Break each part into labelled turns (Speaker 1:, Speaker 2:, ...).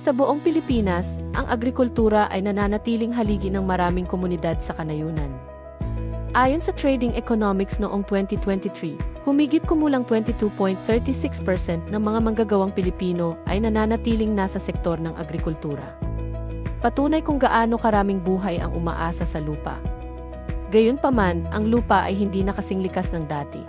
Speaker 1: Sa buong Pilipinas, ang agrikultura ay nananatiling haligi ng maraming komunidad sa kanayunan. Ayon sa Trading Economics noong 2023, humigit kumulang 22.36% ng mga manggagawang Pilipino ay nananatiling nasa sektor ng agrikultura. Patunay kung gaano karaming buhay ang umaasa sa lupa. Gayunpaman, ang lupa ay hindi na kasing likas ng dati.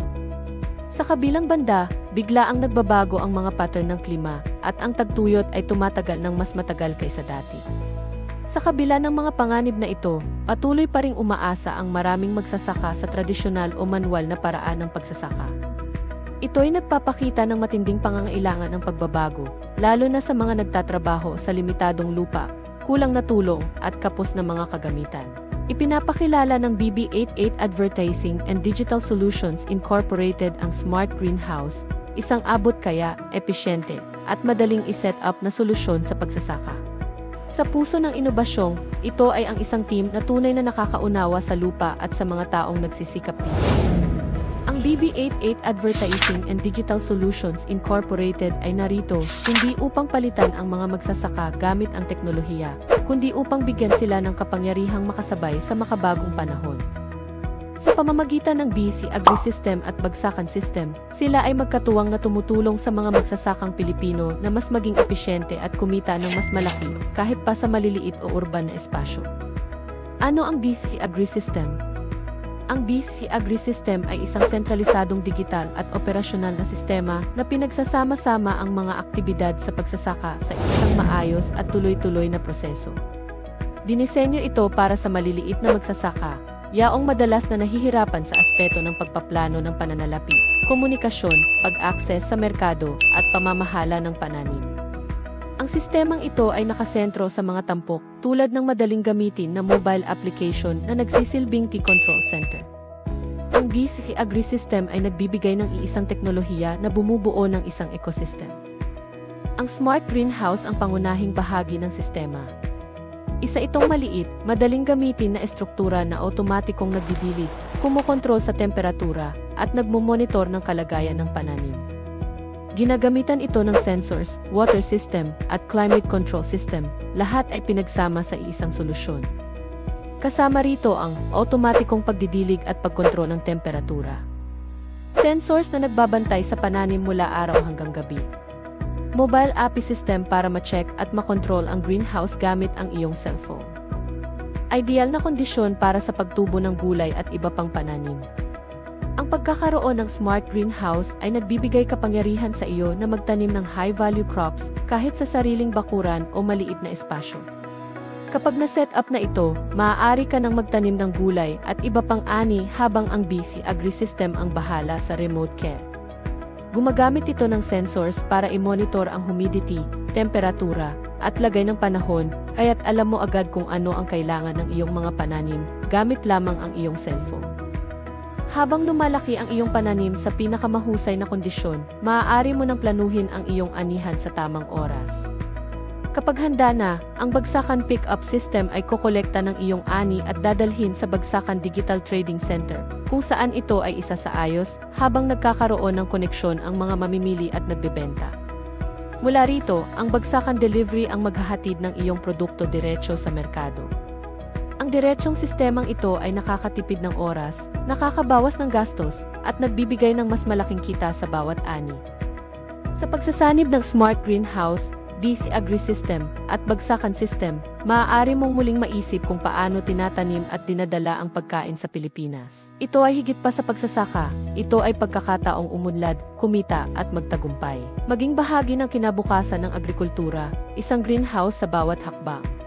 Speaker 1: Sa kabilang banda, bigla ang nagbabago ang mga pattern ng klima at ang tagtuyot ay tumatagal ng mas matagal kaysa dati. Sa kabila ng mga panganib na ito, patuloy pa ring umaasa ang maraming magsasaka sa tradisyonal o manual na paraan ng pagsasaka. Ito ay nagpapakita ng matinding pangangailangan ng pagbabago, lalo na sa mga nagtatrabaho sa limitadong lupa, kulang na tulong at kapos na mga kagamitan. Ipinapakilala ng BB88 Advertising and Digital Solutions Incorporated ang Smart Greenhouse, isang abot kaya, epesyente, at madaling i-set up na solusyon sa pagsasaka. Sa puso ng inobasyong, ito ay ang isang team na tunay na nakakaunawa sa lupa at sa mga taong nagsisikap dito. Ang BB88 Advertising and Digital Solutions Incorporated ay narito hindi upang palitan ang mga magsasaka gamit ang teknolohiya, kundi upang bigyan sila ng kapangyarihang makasabay sa makabagong panahon. Sa pamamagitan ng BC AgriSystem at Bagsakan System, sila ay magkatuwang na tumutulong sa mga magsasakang Pilipino na mas maging epesyente at kumita ng mas malaki kahit pa sa maliliit o urban na espasyo. Ano ang BC AgriSystem? Ang BC AgriSystem ay isang sentralisadong digital at operasyonal na sistema na pinagsasama-sama ang mga aktibidad sa pagsasaka sa isang maayos at tuloy-tuloy na proseso. Dinisenyo ito para sa maliliit na magsasaka, yaong madalas na nahihirapan sa aspeto ng pagpaplano ng pananalapi, komunikasyon, pag-akses sa merkado, at pamamahala ng pananim. Ang sistemang ito ay nakasentro sa mga tampok tulad ng madaling gamitin na mobile application na nagsisilbing key control center. Ang BC AgriSystem ay nagbibigay ng iisang teknolohiya na bumubuo ng isang ecosystem. Ang Smart Greenhouse ang pangunahing bahagi ng sistema. Isa itong maliit, madaling gamitin na estruktura na otomatikong nagdidilig, kumokontrol sa temperatura, at nagmumonitor ng kalagayan ng pananim. Ginagamitan ito ng sensors, water system, at climate control system, lahat ay pinagsama sa isang solusyon. Kasama rito ang automatikong pagdidilig at pagkontrol ng temperatura. Sensors na nagbabantay sa pananim mula araw hanggang gabi. Mobile API system para ma-check at makontrol ang greenhouse gamit ang iyong cellphone. Ideal na kondisyon para sa pagtubo ng gulay at iba pang pananim. Ang pagkakaroon ng smart greenhouse ay nagbibigay kapangyarihan sa iyo na magtanim ng high-value crops kahit sa sariling bakuran o maliit na espasyo. Kapag na-set up na ito, maaari ka nang magtanim ng gulay at iba pang ani habang ang BC AgriSystem ang bahala sa remote care. Gumagamit ito ng sensors para i-monitor ang humidity, temperatura, at lagay ng panahon, kaya't alam mo agad kung ano ang kailangan ng iyong mga pananim gamit lamang ang iyong cellphone. Habang lumalaki ang iyong pananim sa pinakamahusay na kondisyon, maaari mo nang planuhin ang iyong anihan sa tamang oras. Kapag handa na, ang Bagsakan Pick-up System ay kokolekta ng iyong ani at dadalhin sa Bagsakan Digital Trading Center, kung saan ito ay isa sa ayos habang nagkakaroon ng koneksyon ang mga mamimili at nagbebenta. Mula rito, ang Bagsakan Delivery ang maghahatid ng iyong produkto diretso sa merkado. Ang diretsong sistemang ito ay nakakatipid ng oras, nakakabawas ng gastos, at nagbibigay ng mas malaking kita sa bawat ani. Sa pagsasanib ng Smart Greenhouse, BC AgriSystem, at Bagsakan System, maaari mong muling maisip kung paano tinatanim at dinadala ang pagkain sa Pilipinas. Ito ay higit pa sa pagsasaka, ito ay pagkakataong umunlad, kumita, at magtagumpay. Maging bahagi ng kinabukasan ng agrikultura, isang greenhouse sa bawat hakbang.